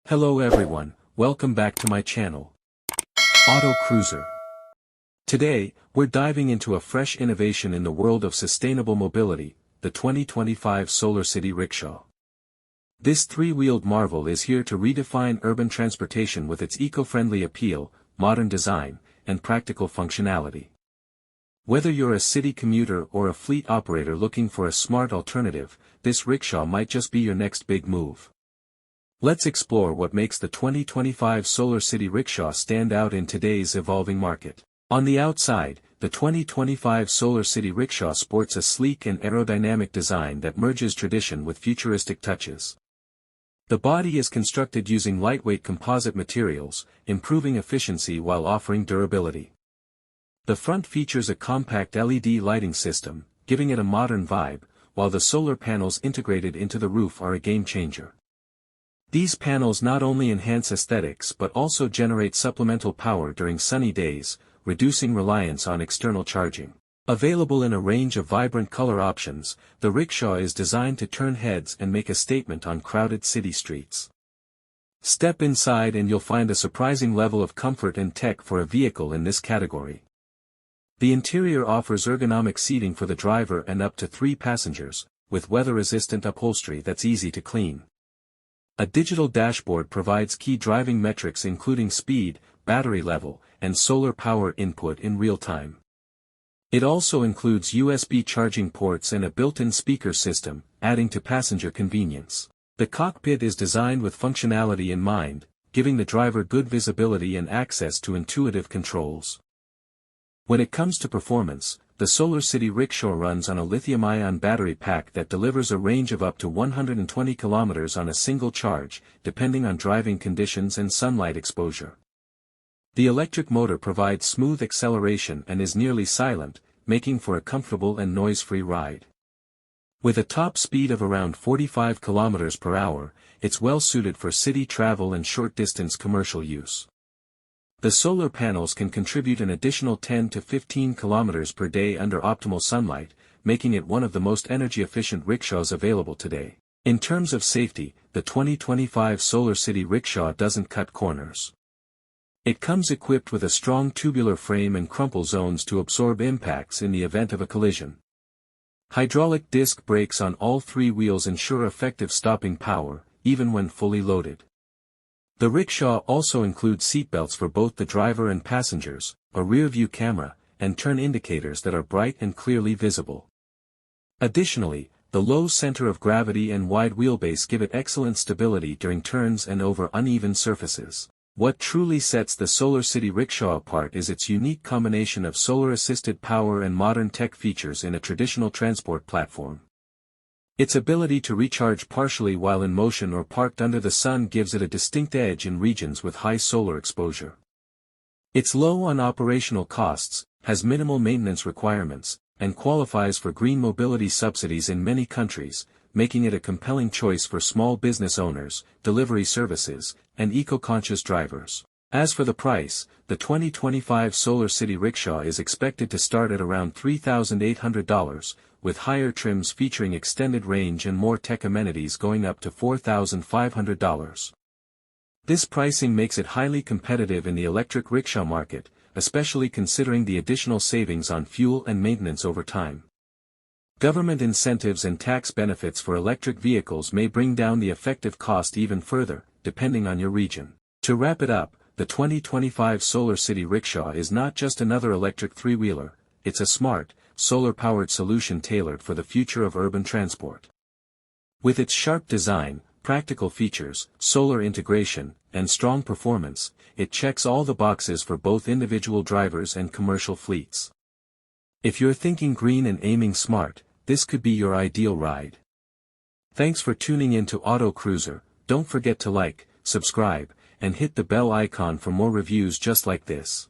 Hello everyone, welcome back to my channel. Auto Cruiser. Today, we're diving into a fresh innovation in the world of sustainable mobility, the 2025 SolarCity Rickshaw. This three-wheeled marvel is here to redefine urban transportation with its eco-friendly appeal, modern design, and practical functionality. Whether you're a city commuter or a fleet operator looking for a smart alternative, this rickshaw might just be your next big move. Let's explore what makes the 2025 SolarCity Rickshaw stand out in today's evolving market. On the outside, the 2025 SolarCity Rickshaw sports a sleek and aerodynamic design that merges tradition with futuristic touches. The body is constructed using lightweight composite materials, improving efficiency while offering durability. The front features a compact LED lighting system, giving it a modern vibe, while the solar panels integrated into the roof are a game-changer. These panels not only enhance aesthetics but also generate supplemental power during sunny days, reducing reliance on external charging. Available in a range of vibrant color options, the rickshaw is designed to turn heads and make a statement on crowded city streets. Step inside and you'll find a surprising level of comfort and tech for a vehicle in this category. The interior offers ergonomic seating for the driver and up to 3 passengers, with weather-resistant upholstery that's easy to clean. A digital dashboard provides key driving metrics including speed, battery level, and solar power input in real time. It also includes USB charging ports and a built-in speaker system, adding to passenger convenience. The cockpit is designed with functionality in mind, giving the driver good visibility and access to intuitive controls. When it comes to performance, the SolarCity Rickshaw runs on a lithium-ion battery pack that delivers a range of up to 120 kilometers on a single charge, depending on driving conditions and sunlight exposure. The electric motor provides smooth acceleration and is nearly silent, making for a comfortable and noise-free ride. With a top speed of around 45 kilometers per hour, it's well suited for city travel and short-distance commercial use. The solar panels can contribute an additional 10 to 15 kilometers per day under optimal sunlight, making it one of the most energy-efficient rickshaws available today. In terms of safety, the 2025 SolarCity Rickshaw doesn't cut corners. It comes equipped with a strong tubular frame and crumple zones to absorb impacts in the event of a collision. Hydraulic disc brakes on all 3 wheels ensure effective stopping power, even when fully loaded. The rickshaw also includes seatbelts for both the driver and passengers, a rear-view camera, and turn indicators that are bright and clearly visible. Additionally, the low center of gravity and wide wheelbase give it excellent stability during turns and over uneven surfaces. What truly sets the SolarCity Rickshaw apart is its unique combination of solar-assisted power and modern tech features in a traditional transport platform. Its ability to recharge partially while in motion or parked under the sun gives it a distinct edge in regions with high solar exposure. It's low on operational costs, has minimal maintenance requirements, and qualifies for green mobility subsidies in many countries, making it a compelling choice for small business owners, delivery services, and eco-conscious drivers. As for the price, the 2025 SolarCity Rickshaw is expected to start at around $3,800, with higher trims featuring extended range and more tech amenities going up to $4,500. This pricing makes it highly competitive in the electric rickshaw market, especially considering the additional savings on fuel and maintenance over time. Government incentives and tax benefits for electric vehicles may bring down the effective cost even further, depending on your region. To wrap it up, the 2025 SolarCity Rickshaw is not just another electric three-wheeler, it's a smart, solar-powered solution tailored for the future of urban transport. With its sharp design, practical features, solar integration, and strong performance, it checks all the boxes for both individual drivers and commercial fleets. If you're thinking green and aiming smart, this could be your ideal ride. Thanks for tuning in to Auto Cruiser. Don't forget to like, subscribe, and hit the bell icon for more reviews just like this.